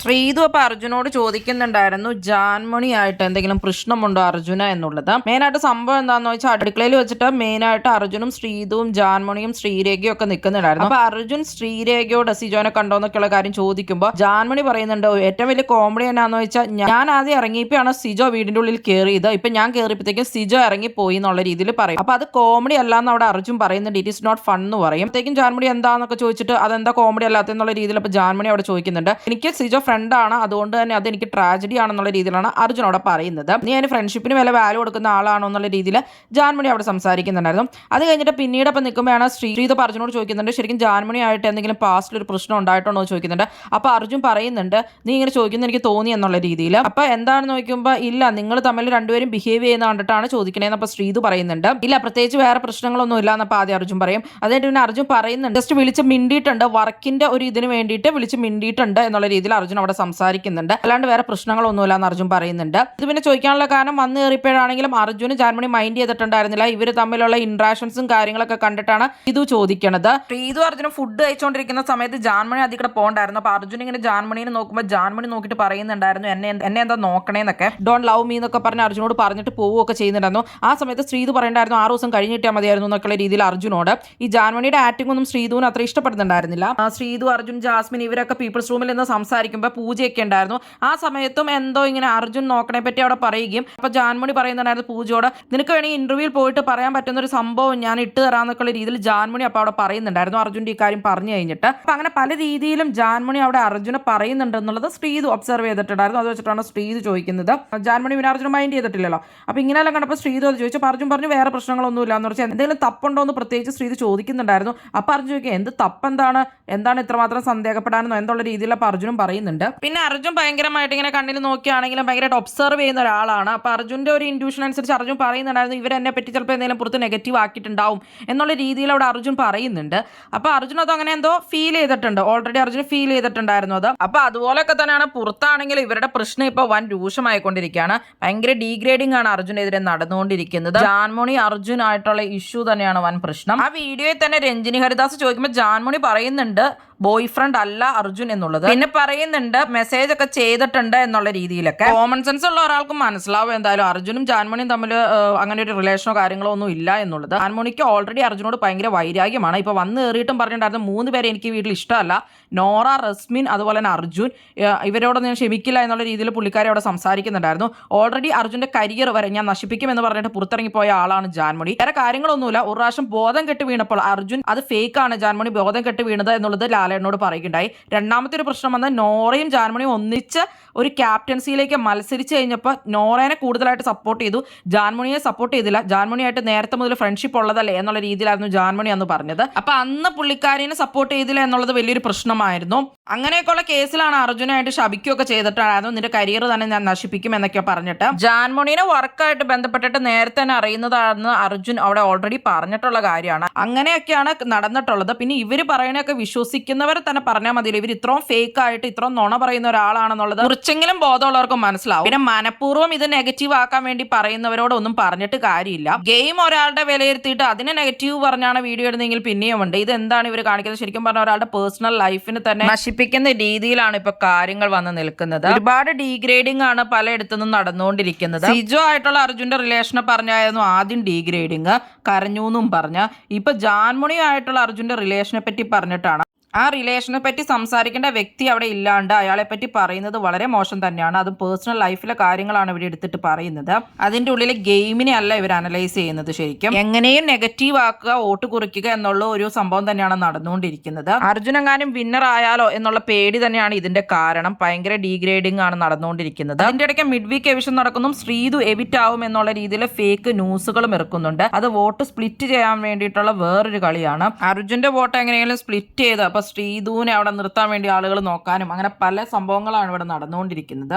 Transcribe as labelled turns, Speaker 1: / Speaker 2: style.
Speaker 1: ശ്രീതു അപ്പൊ അർജുനോട് ചോദിക്കുന്നുണ്ടായിരുന്നു ജാൻമണിയായിട്ട് എന്തെങ്കിലും പ്രശ്നമുണ്ടോ അർജുന എന്നുള്ളത്. മെയിനായിട്ട് സംഭവം എന്താണെന്ന് വെച്ചാൽ അടുക്കളയിൽ വെച്ചിട്ട് മെയിനായിട്ട് അർജുനും ശ്രീതുവും ജാൻമണിയും ശ്രീരേഖയും ഒക്കെ നിൽക്കുന്നുണ്ടായിരുന്നു. അപ്പൊ അർജുൻ ശ്രീരേഖയോട് സിജോനെ കണ്ടോന്നൊക്കെയുള്ള കാര്യം ചോദിക്കുമ്പോൾ ജാൻമണി പറയുന്നുണ്ട് ഏറ്റവും വലിയ കോമഡി എന്നാന്ന് വെച്ചാൽ ഞാൻ ആദ്യം ഇറങ്ങിയപ്പോഴാണ് സിജോ വീടിന്റെ ഉള്ളിൽ കയറിയത്, ഇപ്പൊ ഞാൻ കയറിയപ്പോഴത്തേക്കും സിജോ ഇറങ്ങിപ്പോയി എന്നുള്ള രീതിയിൽ പറയും. അപ്പൊ അത് കോമഡി അല്ലാന്ന് അവിടെ അർജുൻ പറയുന്നുണ്ട്, ഇറ്റ് ഇസ് നോട്ട് ഫൺ എന്ന് പറയും. അപ്പോഴത്തേക്കും ജാൻമണി എന്താന്നൊക്കെ ചോദിച്ചിട്ട് അതെന്താ കോമഡി അല്ലാത്തെന്നുള്ള രീതിയിൽ അപ്പൊ ജാൻമണി അവിടെ ചോദിക്കുന്നുണ്ട്, എനിക്ക് സിജോ ഫ്രണ്ടാണ്, അതുകൊണ്ട് തന്നെ അത് എനിക്ക് ട്രാജഡി ആണെന്നുള്ള രീതിയിലാണ് അർജുൻ അവിടെ പറയുന്നത്. നീ അതിന് ഫ്രണ്ട്ഷിപ്പിന് വില വാല്യൂ കൊടുക്കുന്ന ആളാണോ എന്നുള്ള രീതിയിൽ ജാൻമണി അവിടെ സംസാരിക്കുന്നുണ്ടായിരുന്നു. അത് കഴിഞ്ഞിട്ട് പിന്നീട് അപ്പം നിൽക്കുമ്പോഴാണ് ശ്രീതു അർജുനോട് ചോദിക്കുന്നുണ്ട് ശരിക്കും ജാൻമണി ആയിട്ട് എന്തെങ്കിലും പാസ്റ്റിൽ ഒരു പ്രശ്നം ഉണ്ടായിട്ടുണ്ടോ എന്ന് ചോദിക്കുന്നുണ്ട്. അപ്പോൾ അർജുൻ പറയുന്നുണ്ട് നീ ഇങ്ങനെ ചോദിക്കുന്നത് എനിക്ക് തോന്നി എന്നുള്ള രീതിയിൽ. അപ്പോൾ എന്താണെന്ന് ചോദിക്കുമ്പോൾ ഇല്ല, നിങ്ങൾ തമ്മിൽ രണ്ടുപേരും ബിഹേവ് ചെയ്യുന്ന കണ്ടിട്ടാണ് ചോദിക്കണേന്ന് അപ്പോൾ ശ്രീതു പറയുന്നുണ്ട്. ഇല്ല, പ്രത്യേകിച്ച് വേറെ പ്രശ്നങ്ങളൊന്നും ഇല്ല എന്നപ്പോൾ ആദ്യം അർജുൻ പറയും. അതുകൊണ്ട് പിന്നെ അർജുൻ പറയുന്നുണ്ട് ജസ്റ്റ് വിളിച്ച് മിണ്ടിയിട്ടുണ്ട്, വർക്കിന്റെ ഒരു ഇതിന് വേണ്ടിയിട്ട് വിളിച്ച് മിണ്ടിയിട്ടുണ്ട് എന്നുള്ള രീതിയിൽ അർജുൻ അവിടെ സംസാരിക്കുന്നുണ്ട്. അല്ലാണ്ട് വേറെ പ്രശ്നങ്ങളൊന്നുമില്ല എന്ന് അർജുൻ പറയുന്നുണ്ട്. ഇത് പിന്നെ ചോദിക്കാനുള്ള കാരണം വന്ന് കയറിയപ്പോഴാണെങ്കിലും അർജുന് ജാൻമണി മൈൻഡ് ചെയ്തിട്ടുണ്ടായിരുന്നില്ല. ഇവർ തമ്മിലുള്ള ഇന്ററാക്ഷൻസും കാര്യങ്ങളൊക്കെ കണ്ടിട്ടാണ് ഇത് ചോദിക്കണത്. ശ്രീതു അർജുനും ഫുഡ് കഴിച്ചുകൊണ്ടിരിക്കുന്ന സമയത്ത് ജാൻമണി അതിൽ പോകണ്ടായിരുന്നു. അപ്പൊ അർജുൻ ഇങ്ങനെ ജാൻമണിനെ നോക്കുമ്പോൾ ജാൻമണി നോക്കിയിട്ട് പറയുന്നുണ്ടായിരുന്നു എന്നെ എന്താ നോക്കണേന്നൊക്കെ, ഡോണ്ട് ലവ് മീ എന്നൊക്കെ പറഞ്ഞ് അർജുനോട് പറഞ്ഞിട്ട് പോവുകയൊക്കെ ചെയ്യുന്നുണ്ടായിരുന്നു. ആ സമയത്ത് ശ്രീതു പറയണ്ടായിരുന്നു 6 ദിവസം കഴിഞ്ഞിട്ടാൽ മതിയായിരുന്നു എന്നൊക്കെയുള്ള രീതിയിൽ അർജുനോട്. ഈ ജാൻമണിയുടെ ആക്ടിംഗ് ഒന്നും ശ്രീതുവിന് അത്ര ഇഷ്ടപ്പെടുന്നുണ്ടായിരുന്നില്ല. ശ്രീതു, അർജുൻ, ജാസ്മിൻ ഇവരൊക്കെ പീപ്പിൾസ് റൂമിൽ നിന്ന് സംസാരിക്കുമ്പോൾ പൂജയൊക്കെ ഉണ്ടായിരുന്നു. ആ സമയത്തും എന്തോ ഇങ്ങനെ അർജുൻ നോക്കണെ പറ്റി അവിടെ പറയുകയും അപ്പൊ ജാൻമണി പറയുന്നുണ്ടായിരുന്നു പൂജയോട് നിനക്ക് വേണമെങ്കിൽ ഇന്റർവ്യൂവിൽ പോയിട്ട് പറയാൻ പറ്റുന്ന ഒരു സംഭവം ഞാൻ ഇട്ട് തരാന്നൊക്കെയുള്ള രീതിയിൽ ജാൻമണി അപ്പൊ അവിടെ പറയുന്നുണ്ടായിരുന്നു അർജുൻ്റെ ഈ കാര്യം പറഞ്ഞു കഴിഞ്ഞിട്ട്. അപ്പൊ അങ്ങനെ പല രീതിയിലും ജാൻമണി അവിടെ അർജുനെ പറയുന്നുണ്ട് എന്നുള്ളത് ശ്രീതു ഒബ്സർവ് ചെയ്തിട്ടുണ്ടായിരുന്നു. അത് വെച്ചിട്ടാണ് ശ്രീതു ചോദിക്കുന്നത്. ജാൻമണി പിന്നെ അർജുന മൈൻഡ് ചെയ്തിട്ടില്ലല്ലോ. അപ്പൊ ഇങ്ങനെയെല്ലാം കണ്ടപ്പോൾ ശ്രീതു അത് ചോദിച്ചു. അർജുൻ പറഞ്ഞു വേറെ പ്രശ്നങ്ങളൊന്നുമില്ല എന്ന് വെച്ചാൽ എന്തെങ്കിലും തപ്പുണ്ടോ എന്ന് പ്രത്യേകിച്ച് ശ്രീതു ചോദിക്കുന്നുണ്ടായിരുന്നു. അപ്പൊ അർജുൻ ചോദിക്കുക എന്ത് തപ്പെന്താണ്, എന്താണ് ഇത്രമാത്രം സന്ദേഹപ്പെടാനെന്നോ എന്നുള്ള രീതിയിൽ അപ്പൊ അർജുനും പറയുന്നുണ്ട്. പിന്നെ അർജുൻ ഭയങ്കരമായിട്ട് ഇങ്ങനെ കണ്ണിൽ നോക്കിയാണെങ്കിലും ഭയങ്കരമായിട്ട് ഒബ്സർവ് ചെയ്യുന്ന ഒരാളാണ്. അപ്പൊ അർജുൻ്റെ ഒരു ഇൻഡ്യൂഷൻ അനുസരിച്ച് അർജുൻ പറയുന്നുണ്ടായിരുന്നു ഇവരെന്നെ പറ്റി ചിലപ്പോൾ എന്തെങ്കിലും പുറത്ത് നെഗറ്റീവ് ആക്കിയിട്ടുണ്ടാവും എന്നുള്ള രീതിയിൽ അവിടെ അർജുൻ പറയുന്നുണ്ട്. അപ്പൊ അർജുൻ അത് അങ്ങനെ എന്തോ ഫീൽ ചെയ്തിട്ടുണ്ട്, ഓൾറെഡി അർജുൻ ഫീൽ ചെയ്തിട്ടുണ്ടായിരുന്നു അത്. അപ്പൊ അതുപോലൊക്കെ തന്നെയാണ് പുറത്താണെങ്കിൽ ഇവരുടെ പ്രശ്നം ഇപ്പൊ വൻ രൂക്ഷമായിക്കൊണ്ടിരിക്കുകയാണ്. ഭയങ്കര ഡീഗ്രേഡിംഗ് ആണ് അർജുനെതിരെ നടന്നുകൊണ്ടിരിക്കുന്നത്. ജാൻമണി അർജുൻ ആയിട്ടുള്ള ഇഷ്യൂ തന്നെയാണ് വൻ പ്രശ്നം. ആ വീഡിയോയിൽ തന്നെ രഞ്ജിനി ഹരിദാസ് ചോദിക്കുമ്പോൾ ജാൻമണി പറയുന്നുണ്ട് ബോയ് ഫ്രണ്ട് അല്ല അർജുൻ എന്നുള്ളത്. പിന്നെ പറയുന്നുണ്ട് മെസ്സേജ് ഒക്കെ ചെയ്തിട്ടുണ്ട് എന്നുള്ള രീതിയിലൊക്കെ. കോമൺ സെൻസ് ഉള്ള ഒരാൾക്ക് മനസ്സിലാവും എന്തായാലും അർജുനും ജാൻമണിയും തമ്മിൽ അങ്ങനെ ഒരു റിലേഷനോ കാര്യങ്ങളോ ഒന്നും ഇല്ല എന്നുള്ളത്. ജാൻമണിക്ക് ഓൾറെഡി അർജുനോട് ഭയങ്കര വൈരാഗ്യമാണ്. ഇപ്പൊ വന്ന് കയറിയിട്ടും പറഞ്ഞിട്ടുണ്ടായിരുന്നു 3 പേരെ എനിക്ക് വീട്ടിൽ ഇഷ്ടമല്ല, നോറ, റസ്മിൻ അതുപോലെ തന്നെ അർജുൻ, ഇവരോട് ഞാൻ ക്ഷമിക്കില്ല എന്നുള്ള രീതിയിൽ പുള്ളിക്കാരെ അവിടെ സംസാരിക്കുന്നുണ്ടായിരുന്നു. ഓൾറെഡി അർജുന്റെ കരിയർ വരെ ഞാൻ നശിപ്പിക്കുമെന്ന് പറഞ്ഞിട്ട് പുറത്തിറങ്ങിപ്പോയ ആളാണ് ജാൻമണി. വേറെ കാര്യങ്ങളൊന്നുമില്ല. ഒരു പ്രാവശ്യം ബോധം കെട്ട് വീണപ്പോൾ അർജുൻ അത് ഫേക്ക് ആണ് ജാൻമണി ബോധം കെട്ട് വീണത് എന്നുള്ളത് ലാലേട്ടനോട് പറയുകയുണ്ടായി. രണ്ടാമത്തെ ഒരു പ്രശ്നം വന്ന് നോറയും ജാൻമണിയും ഒന്നിച്ച് ഒരു ക്യാപ്റ്റൻസിയിലേക്ക് മത്സരിച്ച് കഴിഞ്ഞപ്പോൾ നോറേനെ കൂടുതലായിട്ട് സപ്പോർട്ട് ചെയ്തു, ജാൻമണിയെ സപ്പോർട്ട് ചെയ്തില്ല. ജാൻമണിയായിട്ട് നേരത്തെ മുതൽ ഫ്രണ്ട്ഷിപ്പ് ഉള്ളതല്ലേ എന്നുള്ള രീതിയിലായിരുന്നു ജാൻമണി അന്ന് പറഞ്ഞത്. അപ്പൊ അന്ന് പുള്ളിക്കാരിനെ സപ്പോർട്ട് ചെയ്തില്ല എന്നുള്ളത് വലിയൊരു പ്രശ്നമായിരുന്നു. അങ്ങനെയൊക്കെയുള്ള കേസിലാണ് അർജുനായിട്ട് ശപിക്കുകയൊക്കെ ചെയ്തിട്ടായിരുന്നു നിന്റെ കരിയർ തന്നെ ഞാൻ നശിപ്പിക്കും എന്നൊക്കെ പറഞ്ഞിട്ട്. ജാൻമണിനെ വർക്കായിട്ട് ബന്ധപ്പെട്ടിട്ട് നേരത്തെ തന്നെ അറിയുന്നതാണെന്ന് അർജുൻ അവിടെ ഓൾറെഡി പറഞ്ഞിട്ടുള്ള കാര്യമാണ്. അങ്ങനെയൊക്കെയാണ് നടന്നിട്ടുള്ളത്. പിന്നെ ഇവര് പറയണൊക്കെ വിശ്വസിക്കുന്നവരെ തന്നെ പറഞ്ഞാൽ മതിയില്ല, ഇവർ ഇത്രയും ഫേക്ക് ആയിട്ട് ഇത്രയും നുണ പറയുന്ന ഒരാളാണെന്നുള്ളത് കുറച്ചെങ്കിലും ബോധമുള്ളവർക്ക് മനസ്സിലാവും. പിന്നെ മനഃപൂർവ്വം ഇത് നെഗറ്റീവ് ആക്കാൻ വേണ്ടി പറയുന്നവരോടൊന്നും പറഞ്ഞിട്ട് കാര്യമില്ല. ഗെയിം ഒരാളുടെ വിലയിരുത്തിയിട്ട് അതിനെ നെഗറ്റീവ് പറഞ്ഞാണ് വീഡിയോ ഇടുന്നതെങ്കിൽ പിന്നെയും ഉണ്ട്. ഇത് എന്താണ് ഇവർ കാണിക്കുന്നത്? ശരിക്കും പറഞ്ഞാൽ ഒരാളുടെ പേഴ്സണൽ ലൈഫിന് തന്നെ നശിപ്പിക്കുന്ന രീതിയിലാണ് ഇപ്പൊ കാര്യങ്ങൾ വന്ന് നിൽക്കുന്നത്. ഒരുപാട് ഡീഗ്രേഡിംഗ് ആണ് പലയിടത്തുനിന്നും നടന്നുകൊണ്ടിരിക്കുന്നത്. സിജോ ആയിട്ടുള്ള അർജുന്റെ റിലേഷനെ പറഞ്ഞായിരുന്നു ആദ്യം ഡീഗ്രേഡിങ്, കരഞ്ഞു എന്നും പറഞ്ഞ. ഇപ്പൊ ജാൻമണി ആയിട്ടുള്ള അർജുന്റെ റിലേഷനെ പറ്റി പറഞ്ഞിട്ടാണ്. ആ റിലേഷനെ പറ്റി സംസാരിക്കേണ്ട വ്യക്തി അവിടെ ഇല്ലാണ്ട് അയാളെ പറ്റി പറയുന്നത് വളരെ മോശം തന്നെയാണ്. അത് പേഴ്സണൽ ലൈഫിലെ കാര്യങ്ങളാണ് ഇവിടെ എടുത്തിട്ട് പറയുന്നത്. അതിൻ്റെ ഉള്ളിലെ ഗെയിമിനെ അല്ല ഇവർ അനലൈസ് ചെയ്യുന്നത്. ശരിക്കും എങ്ങനെയും നെഗറ്റീവ് ആക്കുക, വോട്ട് കുറിക്കുക എന്നുള്ള ഒരു സംഭവം തന്നെയാണ് നടന്നുകൊണ്ടിരിക്കുന്നത്. അർജുനെങ്ങാനും വിന്നർ ആയാലോ എന്നുള്ള പേടി തന്നെയാണ് ഇതിന്റെ കാരണം. ഭയങ്കര ഡീഗ്രേഡിംഗ് ആണ് നടന്നുകൊണ്ടിരിക്കുന്നത്. അതിന്റെ ഇടയ്ക്ക് മിഡ് വീക്ക് എവിഷൻ നടക്കുന്നു. ശ്രീതു എവിറ്റ് ആവും എന്നുള്ള രീതിയിൽ ഫേക്ക് ന്യൂസുകളും ഇറക്കുന്നുണ്ട്. അത് വോട്ട് സ്പ്ലിറ്റ് ചെയ്യാൻ വേണ്ടിയിട്ടുള്ള വേറൊരു കളിയാണ്. അർജുന്റെ വോട്ട് എങ്ങനെയെങ്കിലും സ്പ്ലിറ്റ് ചെയ്ത് അപ്പൊ ശ്രീധുവിനെ അവിടെ നിർത്താൻ വേണ്ടി ആളുകൾ നോക്കാനും അങ്ങനെ പല സംഭവങ്ങളാണ് ഇവിടെ നടന്നുകൊണ്ടിരിക്കുന്നത്.